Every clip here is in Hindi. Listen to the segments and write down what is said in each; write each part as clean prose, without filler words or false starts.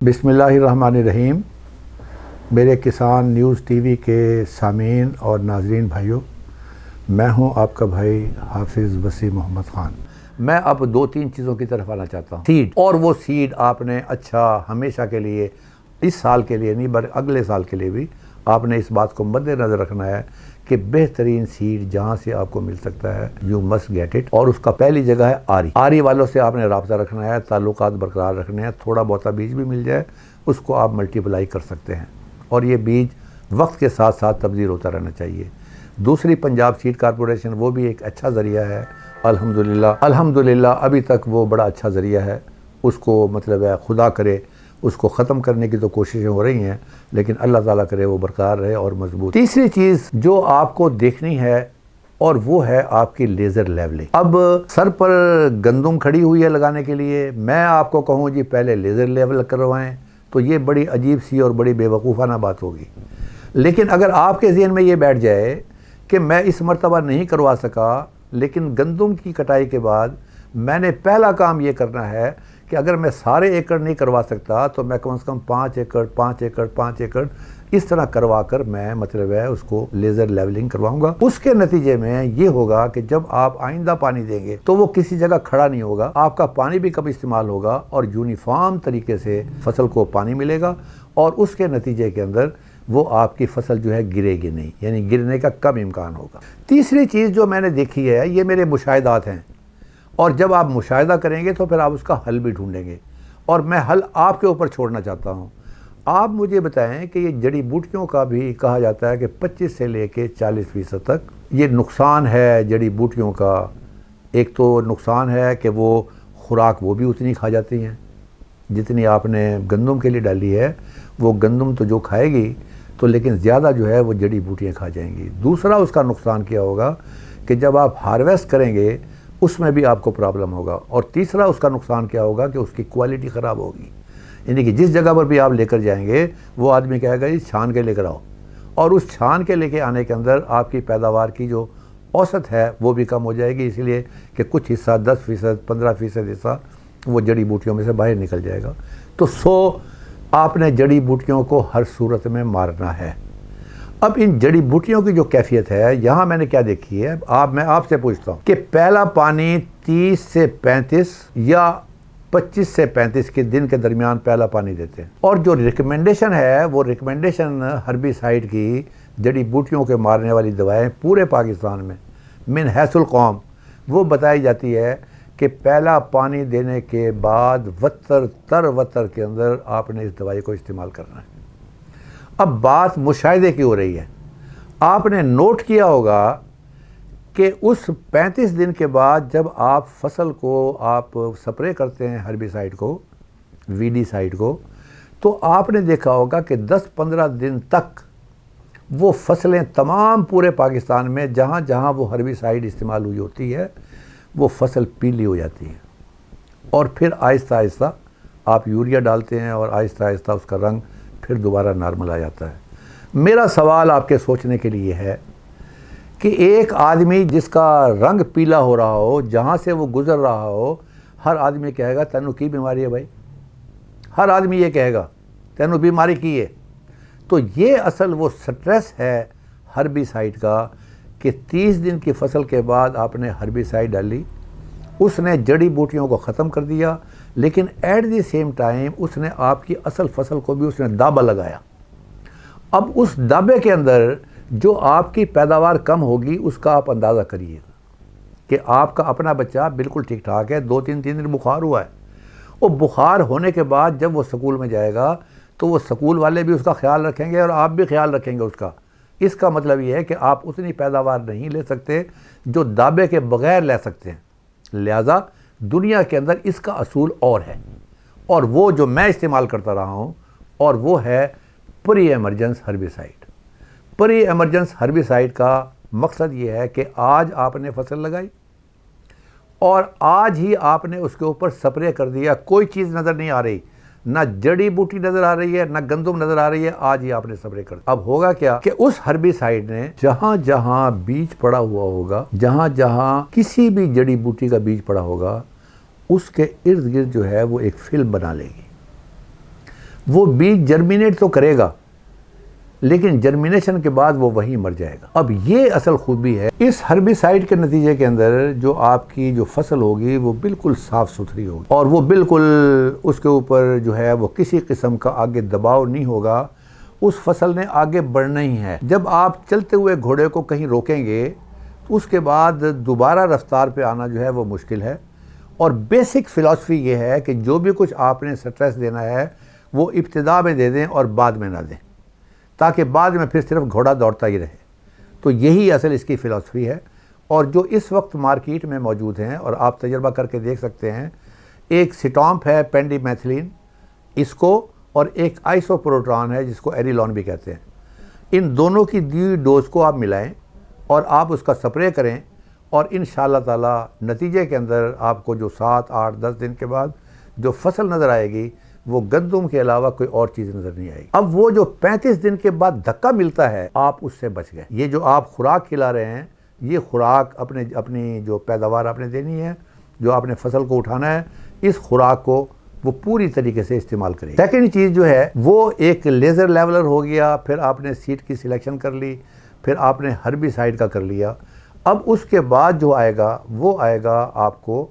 बिस्मिल्लाहिर्रहमानिर्रहीम। मेरे किसान न्यूज़ टीवी के सामीन और नाजरीन भाइयों, मैं हूं आपका भाई हाफिज़ वसीम मोहम्मद ख़ान। मैं अब दो तीन चीज़ों की तरफ आना चाहता हूं। सीड, और वो सीड आपने अच्छा हमेशा के लिए, इस साल के लिए नहीं बल्कि अगले साल के लिए भी आपने इस बात को मद्देनज़र रखना है कि बेहतरीन सीड जहाँ से आपको मिल सकता है, यू मस्ट गेट इट। और उसका पहली जगह है आरी वालों से आपने रब्ता रखना है, ताल्लुकात बरकरार रखने हैं। थोड़ा बहुत बीज भी मिल जाए उसको आप मल्टीप्लाई कर सकते हैं, और ये बीज वक्त के साथ साथ तब्दील होता रहना चाहिए। दूसरी पंजाब सीड कॉरपोरेशन, वो भी एक अच्छा ज़रिया है। अल्हम्दुलिल्लाह अभी तक वो बड़ा अच्छा ज़रिया है। उसको मतलब है खुदा करे उसको ख़त्म करने की तो कोशिशें हो रही हैं, लेकिन अल्लाह ताला करे वो बरकरार रहे और मजबूत। तीसरी चीज़ जो आपको देखनी है और वो है आपकी लेज़र लेवलिंग। अब सर पर गंदम खड़ी हुई है लगाने के लिए, मैं आपको कहूँ जी पहले लेज़र लेवल करवाएं, तो ये बड़ी अजीब सी और बड़ी बेवकूफ़ाना बात होगी। लेकिन अगर आपके ज़हन में ये बैठ जाए कि मैं इस मर्तबा नहीं करवा सका, लेकिन गंदम की कटाई के बाद मैंने पहला काम ये करना है कि अगर मैं सारे एकड़ नहीं करवा सकता तो मैं कम से कम 5 एकड़ इस तरह करवा कर मैं मतलब है उसको लेज़र लेवलिंग करवाऊंगा। उसके नतीजे में ये होगा कि जब आप आइंदा पानी देंगे तो वो किसी जगह खड़ा नहीं होगा, आपका पानी भी कम इस्तेमाल होगा और यूनिफॉर्म तरीके से फसल को पानी मिलेगा, और उसके नतीजे के अंदर वो आपकी फसल जो है गिरेगी नहीं, यानी गिरने का कम इम्कान होगा। तीसरी चीज़ जो मैंने देखी है, ये मेरे मुशाहिदात हैं, और जब आप मुशाहिदा करेंगे तो फिर आप उसका हल भी ढूंढेंगे, और मैं हल आपके ऊपर छोड़ना चाहता हूँ। आप मुझे बताएं कि ये जड़ी बूटियों का भी कहा जाता है कि 25 से लेके 40% तक ये नुकसान है जड़ी बूटियों का। एक तो नुकसान है कि वो खुराक वो भी उतनी खा जाती हैं जितनी आपने गंदम के लिए डाली है। वो गंदम तो जो खाएगी तो, लेकिन ज़्यादा जो है वो जड़ी बूटियाँ खा जाएंगी। दूसरा उसका नुकसान क्या होगा कि जब आप हार्वेस्ट करेंगे उसमें भी आपको प्रॉब्लम होगा। और तीसरा उसका नुकसान क्या होगा कि उसकी क्वालिटी ख़राब होगी, यानी कि जिस जगह पर भी आप लेकर जाएंगे वो आदमी कहेगा ये छान के लेकर आओ, और उस छान के लेके आने के अंदर आपकी पैदावार की जो औसत है वो भी कम हो जाएगी, इसलिए कि कुछ हिस्सा 10%, 15% हिस्सा वो जड़ी बूटियों में से बाहर निकल जाएगा। तो आपने जड़ी बूटियों को हर सूरत में मारना है। अब इन जड़ी बूटियों की जो कैफियत है, यहाँ मैंने क्या देखी है, मैं आपसे पूछता हूँ कि पहला पानी 30 से 35 या 25 से 35 के दिन के दरमियान पहला पानी देते हैं। और जो रिकमेंडेशन है वो रिकमेंडेशन हर्बिसाइड की, जड़ी बूटियों के मारने वाली दवाएं पूरे पाकिस्तान में मिन हैसुल कौम वो बताई जाती है कि पहला पानी देने के बाद वतर के अंदर आपने इस दवाई को इस्तेमाल करना है। अब बात मुशाहिदे की हो रही है। आपने नोट किया होगा कि उस 35 दिन के बाद जब आप फसल को आप स्प्रे करते हैं हर्बिसाइड को, वीडीसाइड को, तो आपने देखा होगा कि 10-15 दिन तक वो फसलें तमाम पूरे पाकिस्तान में जहाँ जहाँ वो हर्बिसाइड इस्तेमाल हुई होती है वो फसल पीली हो जाती है, और फिर आहिस्ता आहिस्ता आप यूरिया डालते हैं और आहिस्ता आहिस्ता उसका रंग फिर दोबारा नॉर्मल आ जाता है। मेरा सवाल आपके सोचने के लिए है कि एक आदमी जिसका रंग पीला हो रहा हो, जहाँ से वो गुज़र रहा हो, हर आदमी कहेगा तैनू की बीमारी है भाई, हर आदमी ये कहेगा तैनू बीमारी की है। तो ये असल वो स्ट्रेस है हर्बिसाइड का कि 30 दिन की फसल के बाद आपने हर्बिसाइड डाली, उसने जड़ी बूटियों को ख़त्म कर दिया, लेकिन एट द सेम टाइम उसने आपकी असल फसल को भी उसने दावा लगाया। अब उस दावे के अंदर जो आपकी पैदावार कम होगी उसका आप अंदाज़ा करिएगा कि आपका अपना बच्चा बिल्कुल ठीक ठाक है, 2-3 दिन बुखार हुआ है, वो बुखार होने के बाद जब वो स्कूल में जाएगा तो वो स्कूल वाले भी उसका ख्याल रखेंगे और आप भी ख्याल रखेंगे उसका। इसका मतलब ये है कि आप उतनी पैदावार नहीं ले सकते जो दावे के बगैर ले सकते हैं। लिहाजा दुनिया के अंदर इसका असूल और है, और वो जो मैं इस्तेमाल करता रहा हूँ, और वो है pre emergence herbicide. Pre emergence herbicide का मकसद ये है कि आज आपने फसल लगाई और आज ही आपने उसके ऊपर स्प्रे कर दिया, कोई चीज़ नज़र नहीं आ रही, ना जड़ी बूटी नज़र आ रही है ना गंदम नज़र आ रही है, आज ही आपने स्प्रे कर दिया। अब होगा क्या कि उस हर्बिसाइड ने जहाँ जहाँ बीज पड़ा हुआ होगा, जहाँ जहाँ किसी भी जड़ी बूटी का बीज पड़ा होगा, उसके इर्द गिर्द जो है वो एक फिल्म बना लेगी। वो बीज जर्मिनेट तो करेगा, लेकिन जर्मिनेशन के बाद वो वहीं मर जाएगा। अब ये असल खूबी है इस हर्बिसाइड के नतीजे के अंदर, जो आपकी जो फसल होगी वो बिल्कुल साफ़ सुथरी होगी और वो बिल्कुल उसके ऊपर जो है वो किसी किस्म का आगे दबाव नहीं होगा, उस फसल ने आगे बढ़ना ही है। जब आप चलते हुए घोड़े को कहीं रोकेंगे तो उसके बाद दोबारा रफ्तार पे आना जो है वो मुश्किल है। और बेसिक फ़िलासफ़ी ये है कि जो भी कुछ आपने स्ट्रेस देना है वो इब्तिदा में दे दें और बाद में ना दें, ताकि बाद में फिर सिर्फ घोड़ा दौड़ता ही रहे। तो यही असल इसकी फ़िलासफ़ी है। और जो इस वक्त मार्केट में मौजूद हैं और आप तजर्बा करके देख सकते हैं, एक सिटॉम्प है पेंडिमेथिलीन इसको, और एक आइसोप्रोट्रॉन है जिसको एरिलॉन भी कहते हैं। इन दोनों की दी हुई डोज को आप मिलाएं और आप उसका स्प्रे करें, और इंशाअल्लाह ताला नतीजे के अंदर आपको जो 7, 8, 10 दिन के बाद जो फसल नज़र आएगी वो गंदम के अलावा कोई और चीज़ नज़र नहीं आएगी। अब वो जो 35 दिन के बाद धक्का मिलता है आप उससे बच गए। ये जो आप खुराक खिला रहे हैं, ये खुराक अपनी जो पैदावार आपने देनी है, जो आपने फसल को उठाना है, इस खुराक को वो पूरी तरीके से इस्तेमाल करें। सेकेंड चीज़ जो है वो एक लेज़र लेवलर हो गया, फिर आपने सीड की सिलेक्शन कर ली, फिर आपने हर्बिसाइड का कर लिया। अब उसके बाद जो आएगा वो आएगा आपको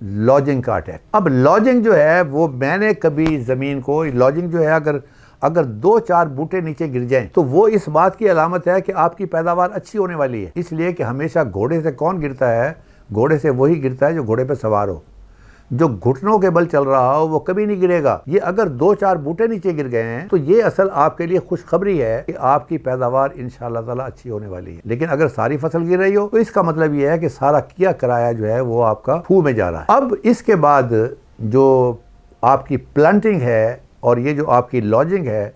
लॉजिंग का अटैक। अब लॉजिंग जो है वो मैंने कभी ज़मीन को, लॉजिंग जो है अगर 2-4 बूटे नीचे गिर जाएं तो वो इस बात की अलामत है कि आपकी पैदावार अच्छी होने वाली है। इसलिए कि हमेशा घोड़े से कौन गिरता है? घोड़े से वही गिरता है जो घोड़े पे सवार हो। जो घुटनों के बल चल रहा हो वो कभी नहीं गिरेगा। ये अगर 2-4 बूटे नीचे गिर गए हैं तो ये असल आपके लिए खुशखबरी है कि आपकी पैदावार इंशाअल्लाह ताला अच्छी होने वाली है। लेकिन अगर सारी फसल गिर रही हो तो इसका मतलब ये है कि सारा किया कराया जो है वो आपका फू में जा रहा है। अब इसके बाद जो आपकी प्लांटिंग है और ये जो आपकी लॉजिंग है,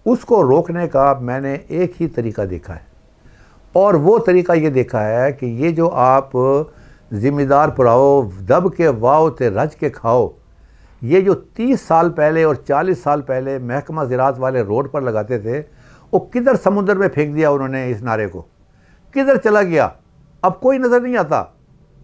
उसको रोकने का मैंने एक ही तरीका देखा है, और वो तरीका ये देखा है कि ये जो आप ज़िम्मेदार पुराओ दब के वाओ ते रज के खाओ, ये जो 30 साल पहले और 40 साल पहले महकमा ज़राअत वाले रोड पर लगाते थे, वो किधर समुद्र में फेंक दिया उन्होंने इस नारे को, किधर चला गया, अब कोई नज़र नहीं आता।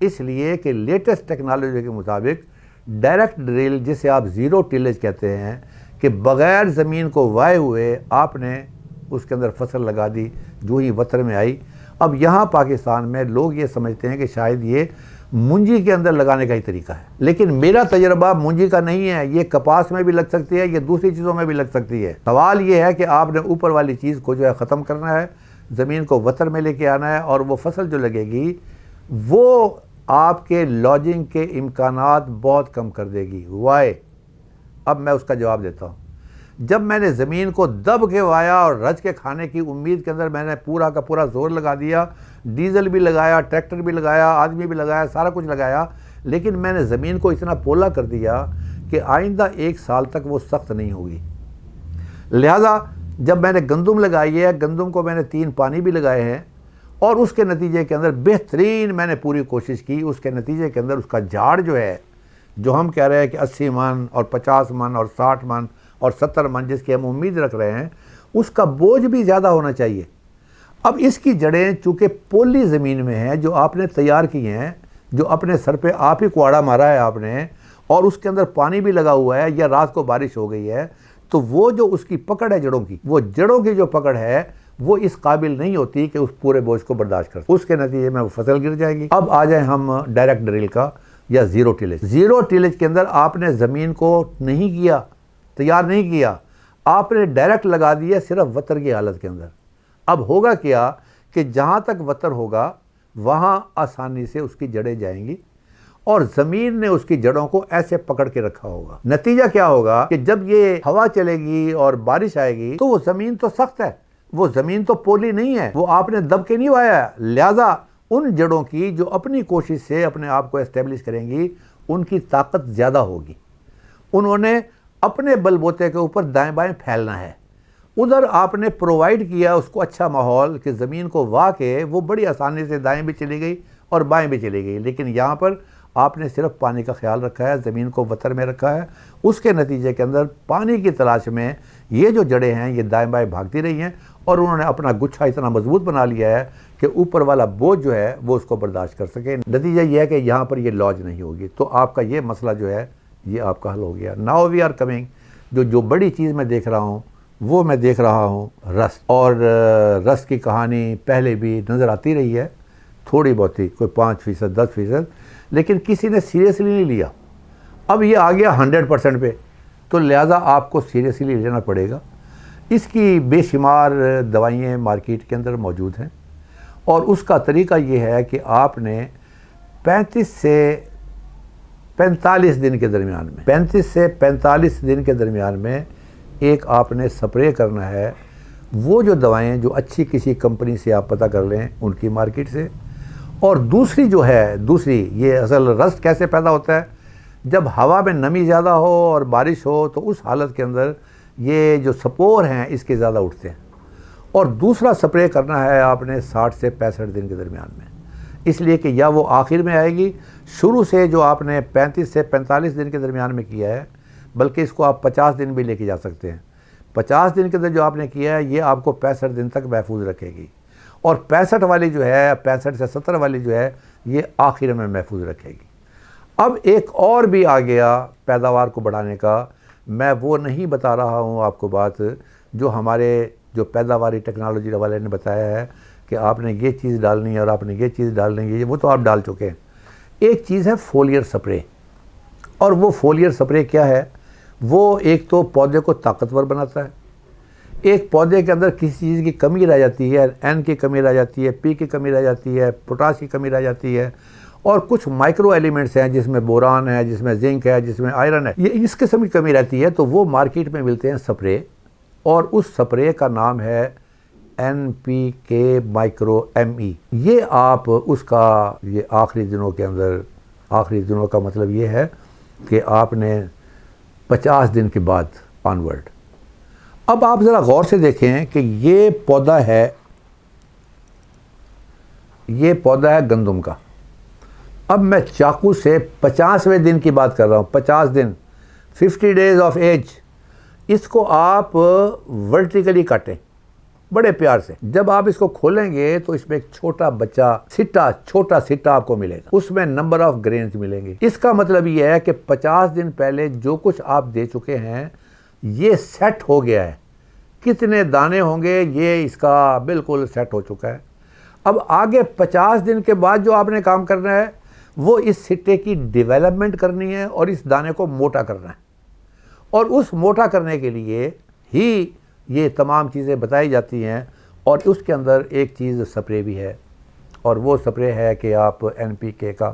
इसलिए कि लेटेस्ट टेक्नोलॉजी के मुताबिक डायरेक्ट ड्रिल, जिसे आप ज़ीरो टिलेज कहते हैं, कि बग़ैर ज़मीन को वाए हुए आपने उसके अंदर फसल लगा दी जो ही वतर में आई। अब यहाँ पाकिस्तान में लोग ये समझते हैं कि शायद ये मुंजी के अंदर लगाने का ही तरीका है, लेकिन मेरा तजर्बा मुंजी का नहीं है। ये कपास में भी लग सकती है, ये दूसरी चीज़ों में भी लग सकती है। सवाल ये है कि आपने ऊपर वाली चीज़ को जो है ख़त्म करना है, ज़मीन को वतर में लेके आना है, और वो फसल जो लगेगी वो आपके लॉजिंग के इम्कानात बहुत कम कर देगी। वाई? अब मैं उसका जवाब देता हूँ। जब मैंने ज़मीन को दब के वाया और रज के खाने की उम्मीद के अंदर मैंने पूरा का पूरा जोर लगा दिया, डीज़ल भी लगाया, ट्रैक्टर भी लगाया, आदमी भी लगाया, सारा कुछ लगाया, लेकिन मैंने ज़मीन को इतना पोला कर दिया कि आइंदा 1 साल तक वो सख्त नहीं होगी। लिहाजा जब मैंने गंदम लगाई है, गंदम को मैंने 3 पानी भी लगाए हैं, और उसके नतीजे के अंदर बेहतरीन मैंने पूरी कोशिश की। उसके नतीजे के अंदर उसका झाड़ जो है, जो हम कह रहे हैं कि 80 मन और 50 मन और 60 मन और 70 मन जिसकी हम उम्मीद रख रहे हैं, उसका बोझ भी ज़्यादा होना चाहिए। अब इसकी जड़ें चूँकि पोली ज़मीन में हैं, जो आपने तैयार की हैं, जो अपने सर पे आप ही कुआड़ा मारा है आपने, और उसके अंदर पानी भी लगा हुआ है, या रात को बारिश हो गई है, तो वो जो उसकी पकड़ है जड़ों की, वो जड़ों की जो पकड़ है वो इस काबिल नहीं होती कि उस पूरे बोझ को बर्दाश्त कर। उसके नतीजे में वो फसल गिर जाएगी। अब आ जाए हम डायरेक्ट ड्रिल का या ज़ीरो टिलेज। ज़ीरो टिलेज के अंदर आपने ज़मीन को नहीं किया, तैयार नहीं किया, आपने डायरेक्ट लगा दिया सिर्फ वतर की हालत के अंदर। अब होगा क्या कि जहाँ तक वतर होगा वहाँ आसानी से उसकी जड़ें जाएंगी, और ज़मीन ने उसकी जड़ों को ऐसे पकड़ के रखा होगा। नतीजा क्या होगा कि जब ये हवा चलेगी और बारिश आएगी तो वो ज़मीन तो सख्त है, वो ज़मीन तो पोली नहीं है, वो आपने दब के नहीं वाया। लिहाजा उन जड़ों की जो अपनी कोशिश से अपने आप को एस्टेब्लिश करेंगी, उनकी ताकत ज़्यादा होगी। उन्होंने अपने बलबूते के ऊपर दाएं बाएं फैलना है। उधर आपने प्रोवाइड किया उसको अच्छा माहौल कि ज़मीन को वाह के वो बड़ी आसानी से दाएं भी चली गई और बाएं भी चली गई। लेकिन यहाँ पर आपने सिर्फ पानी का ख्याल रखा है, ज़मीन को वतर में रखा है। उसके नतीजे के अंदर पानी की तलाश में ये जो जड़ें हैं ये दाएं बाएं भागती रही हैं, और उन्होंने अपना गुच्छा इतना मजबूत बना लिया है कि ऊपर वाला बोझ जो है वो उसको बर्दाश्त कर सके। नतीजा ये है कि यहाँ पर ये लॉज नहीं होगी, तो आपका ये मसला जो है ये आपका हल हो गया। नाउ वी आर कमिंग जो जो बड़ी चीज़ मैं देख रहा हूँ वो मैं देख रहा हूँ रस्ट। और रस्ट की कहानी पहले भी नज़र आती रही है, थोड़ी बहुत ही, कोई 5%, 10%, लेकिन किसी ने सीरियसली नहीं लिया। अब ये आ गया 100% पे, तो लिहाजा आपको सीरियसली लेना पड़ेगा। इसकी बेशुमार दवाइयाँ मार्केट के अंदर मौजूद हैं और उसका तरीका ये है कि आपने 35 से 45 दिन के दरमियान में 35 से 45 दिन के दरमियान में एक आपने स्प्रे करना है। वो जो दवाएं जो अच्छी किसी कंपनी से आप पता कर लें उनकी मार्केट से। और दूसरी जो है, ये असल रस्ट कैसे पैदा होता है, जब हवा में नमी ज़्यादा हो और बारिश हो तो उस हालत के अंदर ये जो स्पोर हैं इसके ज़्यादा उठते हैं। और दूसरा स्प्रे करना है आपने 60 से 65 दिन के दरमियान में, इसलिए कि या वो आखिर में आएगी, शुरू से जो आपने 35 से 45 दिन के दरमियान में किया है, बल्कि इसको आप 50 दिन भी लेके जा सकते हैं। 50 दिन के अंदर जो आपने किया है ये आपको 65 दिन तक महफूज रखेगी। और 65 वाली जो है, 65 से 70 वाली जो है, ये आखिर में महफूज रखेगी। अब एक और भी आ गया पैदावार को बढ़ाने का, मैं वो नहीं बता रहा हूँ आपको बात जो हमारे जो पैदावारी टेक्नोलॉजी वाले ने बताया है कि आपने ये चीज़ डालनी है और आपने ये चीज़ डालनी है, वो तो आप डाल चुके हैं। एक चीज़ है फोलियर स्प्रे। और वो फोलियर स्प्रे क्या है, वो एक तो पौधे को ताकतवर बनाता है। एक पौधे के अंदर किसी चीज़ की कमी रह जाती है, एन की कमी रह जाती है, पी की कमी रह जाती है, पोटाश की कमी रह जाती है, और कुछ माइक्रो एलिमेंट्स हैं जिसमें बोरान है, जिसमें जिंक है, जिसमें आयरन है, ये इस किस्म की कमी रहती है, तो वो मार्केट में मिलते हैं स्प्रे। और उस स्प्रे का नाम है NPK माइक्रो ME। ये आप उसका ये आखिरी दिनों के अंदर, आखिरी दिनों का मतलब ये है कि आपने 50 दिन के बाद ऑनवर्ड। अब आप ज़रा गौर से देखें कि ये पौधा है गंदम का। अब मैं चाकू से 50वें दिन की बात कर रहा हूँ, 50 दिन, 50 डेज ऑफ एज। इसको आप वर्टिकली काटें बड़े प्यार से। जब आप इसको खोलेंगे तो इसमें एक छोटा बच्चा छोटा सिट्टा आपको मिलेगा, उसमें नंबर ऑफ ग्रेन्स मिलेंगे। इसका मतलब ये है कि 50 दिन पहले जो कुछ आप दे चुके हैं ये सेट हो गया है। कितने दाने होंगे ये इसका बिल्कुल सेट हो चुका है। अब आगे 50 दिन के बाद जो आपने काम करना है वो इस सिट्टे की डेवलपमेंट करनी है और इस दाने को मोटा करना है। और उस मोटा करने के लिए ही ये तमाम चीज़ें बताई जाती हैं। और उसके अंदर एक चीज़ स्प्रे भी है, और वो स्प्रे है कि आप NPK का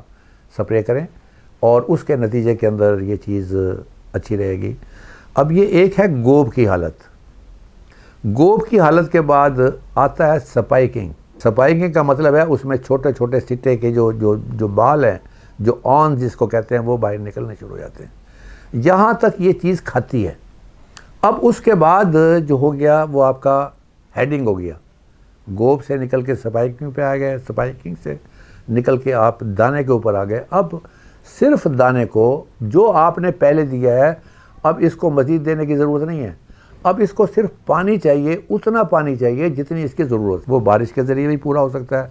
स्प्रे करें और उसके नतीजे के अंदर ये चीज़ अच्छी रहेगी। अब ये एक है गोब की हालत। गोब की हालत के बाद आता है स्पाइकिंग। स्पाइकिंग का मतलब है उसमें छोटे छोटे सिट्टे के जो बाल हैं, जो ऑन जिसको कहते हैं, वो बाहर निकलने शुरू हो जाते हैं। यहाँ तक ये चीज़ खाती है। अब उसके बाद जो हो गया वो आपका हेडिंग हो गया। गोब से निकल के स्पाइकिंग पे आ गए, स्पाइकिंग से निकल के आप दाने के ऊपर आ गए। अब सिर्फ दाने को जो आपने पहले दिया है, अब इसको मज़ीद देने की ज़रूरत नहीं है। अब इसको सिर्फ पानी चाहिए, उतना पानी चाहिए जितनी इसकी ज़रूरत। वो बारिश के ज़रिए भी पूरा हो सकता है,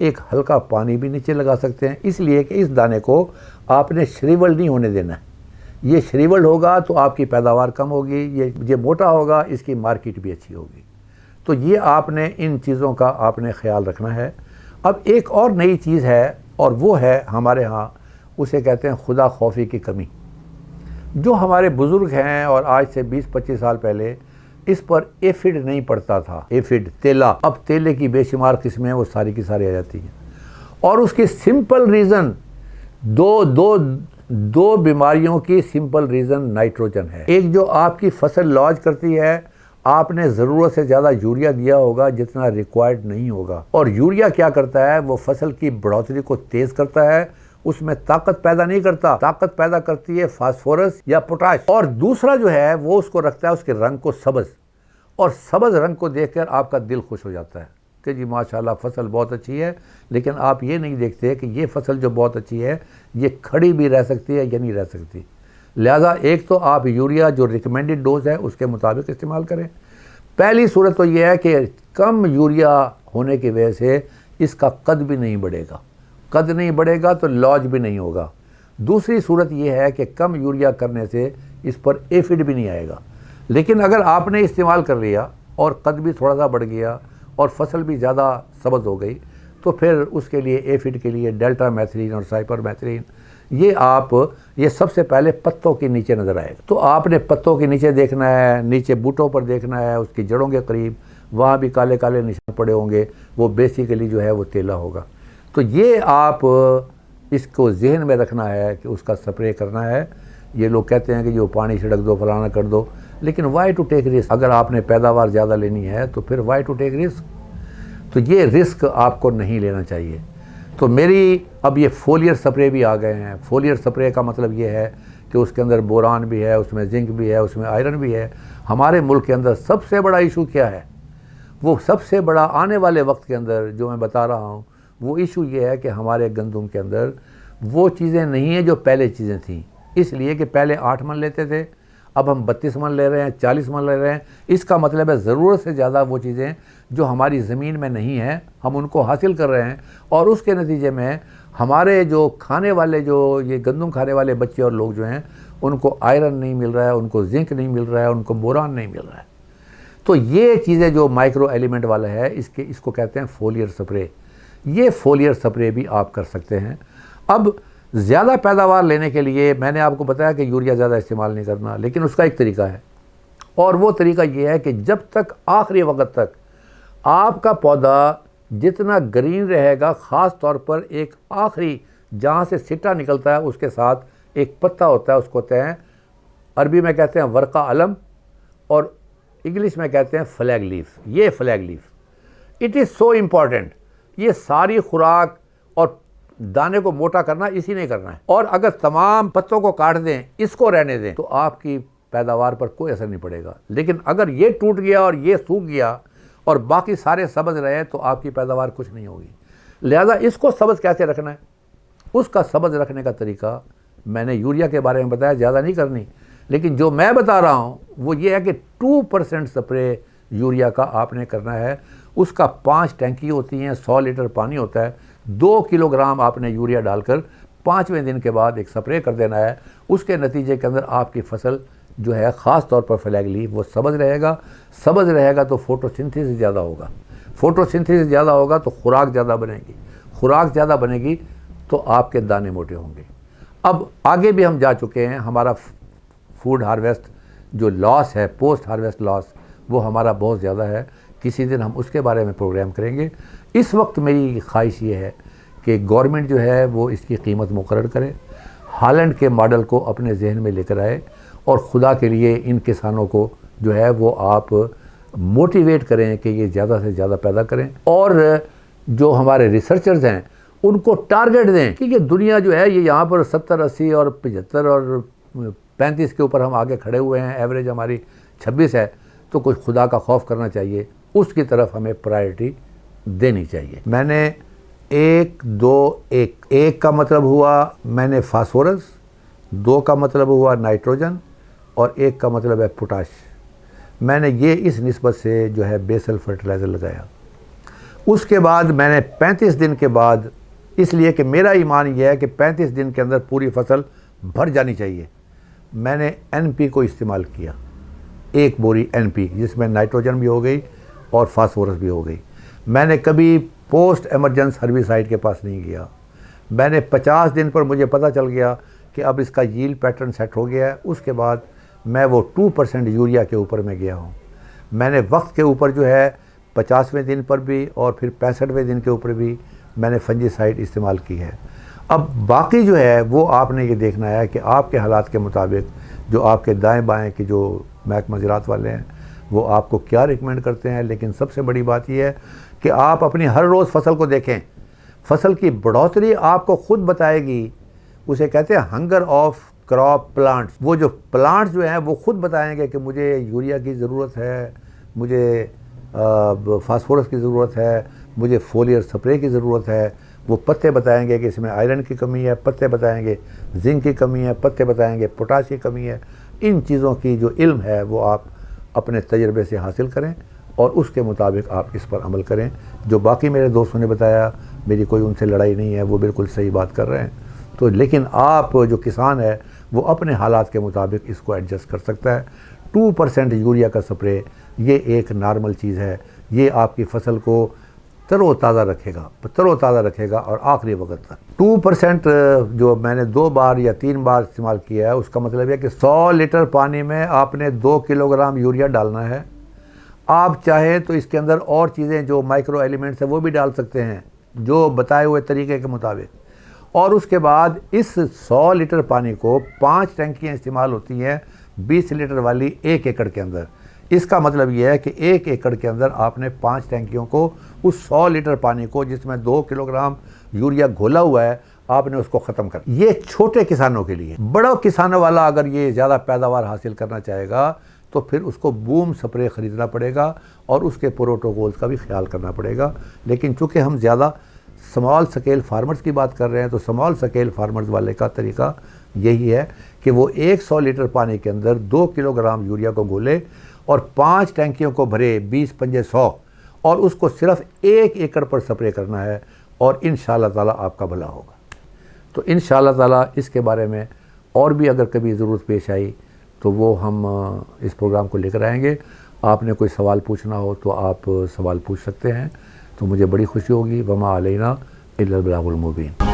एक हल्का पानी भी नीचे लगा सकते हैं, इसलिए कि इस दाने को आपने श्रिवल नहीं होने देना है। ये श्रिवल होगा तो आपकी पैदावार कम होगी, ये मोटा होगा, इसकी मार्केट भी अच्छी होगी। तो ये आपने इन चीज़ों का आपने ख्याल रखना है। अब एक और नई चीज़ है और वो है हमारे यहाँ, उसे कहते हैं खुदा खौफी की कमी। जो हमारे बुज़ुर्ग हैं और आज से 20-25 साल पहले इस पर एफिड नहीं पड़ता था, एफिड तेला। अब तेले की बेशुमार किस्में वो सारी की सारी आ जाती हैं। और उसकी सिंपल रीज़न दो बीमारियों की सिंपल रीज़न नाइट्रोजन है। एक जो आपकी फसल लॉज करती है, आपने ज़रूरत से ज़्यादा यूरिया दिया होगा जितना रिक्वायर्ड नहीं होगा। और यूरिया क्या करता है, वो फसल की बढ़ोतरी को तेज़ करता है, उसमें ताकत पैदा नहीं करता, ताकत पैदा करती है फास्फोरस या पोटाश। और दूसरा जो है वो उसको रखता है उसके रंग को सब्ज़, और सब्ज़ रंग को देखकर आपका दिल खुश हो जाता है कि जी माशाल्लाह फसल बहुत अच्छी है। लेकिन आप ये नहीं देखते कि ये फसल जो बहुत अच्छी है ये खड़ी भी रह सकती है या नहीं रह सकती। लिहाजा एक तो आप यूरिया जो रिकमेंडेड डोज है उसके मुताबिक इस्तेमाल करें। पहली सूरत तो ये है कि कम यूरिया होने की वजह से इसका कद भी नहीं बढ़ेगा, कद नहीं बढ़ेगा तो लॉज भी नहीं होगा। दूसरी सूरत ये है कि कम यूरिया करने से इस पर एफिड भी नहीं आएगा। लेकिन अगर आपने इस्तेमाल कर लिया और कद भी थोड़ा सा बढ़ गया और फसल भी ज़्यादा सब्ज़ हो गई, तो फिर उसके लिए एफिड के लिए डेल्टा मैथरीन और साइपर मैथरीन ये सबसे पहले पत्तों के नीचे नज़र आएगा। तो आपने पत्तों के नीचे देखना है, नीचे बूटों पर देखना है, उसकी जड़ों के करीब, वहाँ भी काले काले निशान पड़े होंगे, वो बेसिकली जो है वो तेला होगा। तो ये आप इसको जहन में रखना है कि उसका स्प्रे करना है। ये लोग कहते हैं कि जो पानी छिड़क दो, फलाना कर दो, लेकिन वाई टू टेक रिस्क। अगर आपने पैदावार ज़्यादा लेनी है तो फिर वाई टू टेक रिस्क। तो ये रिस्क आपको नहीं लेना चाहिए। तो मेरी अब ये फोलियर स्प्रे भी आ गए हैं। फोलियर स्प्रे का मतलब ये है कि उसके अंदर बोरान भी है, उसमें जिंक भी है, उसमें आयरन भी है। हमारे मुल्क के अंदर सबसे बड़ा इशू क्या है? वो सबसे बड़ा आने वाले वक्त के अंदर जो मैं बता रहा हूँ, वो इशू ये है कि हमारे गंदम के अंदर वो चीज़ें नहीं हैं जो पहले चीज़ें थीं। इसलिए कि पहले 8 मन लेते थे, अब हम 32 मन ले रहे हैं, 40 मन ले रहे हैं। इसका मतलब है ज़रूरत से ज़्यादा वो चीज़ें जो हमारी ज़मीन में नहीं हैं, हम उनको हासिल कर रहे हैं। और उसके नतीजे में हमारे जो खाने वाले, जो ये गंदम खाने वाले बच्चे और लोग जो हैं, उनको आयरन नहीं मिल रहा है, उनको जिंक नहीं मिल रहा है, उनको बोरान नहीं मिल रहा है। तो ये चीज़ें जो माइक्रो एलिमेंट वाला है, इसको कहते हैं फोलियर स्प्रे। ये फोलियर स्प्रे भी आप कर सकते हैं। अब ज़्यादा पैदावार लेने के लिए मैंने आपको बताया कि यूरिया ज़्यादा इस्तेमाल नहीं करना, लेकिन उसका एक तरीका है, और वो तरीका ये है कि जब तक आखिरी वक्त तक आपका पौधा जितना ग्रीन रहेगा, ख़ास तौर पर एक आखिरी जहाँ से सिट्टा निकलता है उसके साथ एक पत्ता होता है, उसको कहते हैं, अरबी में कहते हैं वर्का अलम और इंग्लिश में कहते हैं फ्लैग लीफ। ये flag leaf, it is so important. ये सारी खुराक और दाने को मोटा करना इसी ने करना है। और अगर तमाम पत्तों को काट दें, इसको रहने दें, तो आपकी पैदावार पर कोई असर नहीं पड़ेगा। लेकिन अगर ये टूट गया और ये सूख गया और बाकी सारे सब्ज़ रहे, तो आपकी पैदावार कुछ नहीं होगी। लिहाजा इसको सब्ज़ कैसे रखना है, उसका सब्ज़ रखने का तरीका मैंने यूरिया के बारे में बताया, ज़्यादा नहीं करनी। लेकिन जो मैं बता रहा हूँ वो ये है कि 2% स्प्रे यूरिया का आपने करना है। उसका 5 टैंकी होती हैं, 100 लीटर पानी होता है, 2 किलोग्राम आपने यूरिया डालकर 5वें दिन के बाद एक स्प्रे कर देना है। उसके नतीजे के अंदर आपकी फसल जो है, ख़ास तौर पर फ्लैग लीफ, वो सब्ज़ रहेगा। सब्ज़ रहेगा तो फोटोसिंथेसिस ज़्यादा होगा, फोटोसिंथेसिस ज़्यादा होगा तो खुराक ज़्यादा बनेगी, खुराक ज़्यादा बनेगी तो आपके दाने मोटे होंगे। अब आगे भी हम जा चुके हैं। हमारा फूड हार्वेस्ट जो लॉस है, पोस्ट हार्वेस्ट लॉस, वो हमारा बहुत ज़्यादा है। किसी दिन हम उसके बारे में प्रोग्राम करेंगे। इस वक्त मेरी ख्वाहिश ये है कि गवर्नमेंट जो है वो इसकी कीमत मुकर्रर करे, हॉलैंड के मॉडल को अपने जहन में लेकर आए, और ख़ुदा के लिए इन किसानों को जो है वो आप मोटिवेट करें कि ये ज़्यादा से ज़्यादा पैदा करें। और जो हमारे रिसर्चर्स हैं उनको टारगेट दें कि ये दुनिया जो है, ये यहाँ पर 70, 80 और 75 और 35 के ऊपर हम आगे खड़े हुए हैं, एवरेज हमारी 26 है, तो कुछ खुदा का खौफ करना चाहिए, उसकी तरफ हमें प्रायोरिटी देनी चाहिए। मैंने 1, 2, 1 का मतलब हुआ मैंने फास्फोरस, 2 का मतलब हुआ नाइट्रोजन, और 1 का मतलब है पोटाश। मैंने ये इस निस्बत से जो है बेसल फर्टिलाइज़र लगाया। उसके बाद मैंने 35 दिन के बाद, इसलिए कि मेरा ईमान यह है कि 35 दिन के अंदर पूरी फसल भर जानी चाहिए, मैंने NP को इस्तेमाल किया, 1 बोरी NP, जिसमें नाइट्रोजन भी हो गई और फास्फोरस भी हो गई। मैंने कभी पोस्ट एमरजेंस हर्बिसाइड के पास नहीं गया। मैंने 50 दिन पर मुझे पता चल गया कि अब इसका यील्ड पैटर्न सेट हो गया है। उसके बाद मैं वो 2% यूरिया के ऊपर मैं गया हूँ। मैंने वक्त के ऊपर जो है 50वें दिन पर भी और फिर 65वें दिन के ऊपर भी मैंने फंजीसाइड इस्तेमाल की है। अब बाकी जो है वो आपने ये देखना है कि आपके हालात के मुताबिक जो आपके दाएं बाएं के जो महकमा ज़राअत वाले हैं वो आपको क्या रिकमेंड करते हैं। लेकिन सबसे बड़ी बात यह है कि आप अपनी हर रोज़ फसल को देखें। फसल की बढ़ोतरी आपको खुद बताएगी। उसे कहते हैं हंगर ऑफ क्रॉप प्लांट्स। वो जो प्लांट्स जो हैं वो खुद बताएंगे कि मुझे यूरिया की ज़रूरत है, मुझे फास्फोरस की ज़रूरत है, मुझे फोलियर स्प्रे की ज़रूरत है। वो पत्ते बताएंगे कि इसमें आयरन की कमी है, पत्ते बताएंगे जिंक की कमी है, पत्ते बताएंगे पोटाश की कमी है। इन चीज़ों की जो इल्म है वो आप अपने तजर्बे से हासिल करें और उसके मुताबिक आप इस पर अमल करें। जो बाकी मेरे दोस्तों ने बताया, मेरी कोई उनसे लड़ाई नहीं है, वो बिल्कुल सही बात कर रहे हैं। तो लेकिन आप जो किसान है वो अपने हालात के मुताबिक इसको एडजस्ट कर सकता है। 2% यूरिया का स्प्रे ये एक नॉर्मल चीज़ है, ये आपकी फसल को तरोताज़ा रखेगा और आखिरी वक्त तक। 2% जो मैंने 2 बार या 3 बार इस्तेमाल किया है, उसका मतलब है कि 100 लीटर पानी में आपने 2 किलोग्राम यूरिया डालना है। आप चाहें तो इसके अंदर और चीज़ें जो माइक्रो एलिमेंट्स हैं वो भी डाल सकते हैं, जो बताए हुए तरीके के मुताबिक। और उसके बाद इस 100 लीटर पानी को 5 टंकियाँ इस्तेमाल होती हैं 20 लीटर वाली 1 एकड़ के अंदर। इसका मतलब यह है कि 1 एकड़ के अंदर आपने 5 टंकियों को उस 100 लीटर पानी को, जिसमें 2 किलोग्राम यूरिया घोला हुआ है, आपने उसको ख़त्म कर। ये छोटे किसानों के लिए। बड़ा किसानों वाला अगर ये ज़्यादा पैदावार हासिल करना चाहेगा तो फिर उसको बूम स्प्रे ख़रीदना पड़ेगा और उसके प्रोटोकॉल्स का भी ख्याल करना पड़ेगा। लेकिन चूँकि हम ज़्यादा स्मॉल स्केल फार्मर्स की बात कर रहे हैं, तो स्मॉल स्केल फार्मर्स वाले का तरीका यही है कि वो 100 लीटर पानी के अंदर 2 किलोग्राम यूरिया को घोले और 5 टंकियों को भरे 20 पंजे 100 और उसको सिर्फ 1 एकड़ पर स्प्रे करना है और इंशाअल्लाह ताला आपका भला होगा। तो इंशाअल्लाह ताला इसके बारे में और भी अगर कभी ज़रूरत पेश आई तो वो हम इस प्रोग्राम को लेकर आएंगे। आपने कोई सवाल पूछना हो तो आप सवाल पूछ सकते हैं, तो मुझे बड़ी खुशी होगी। वमा अलैना इल्लल बलागुल मुबीन।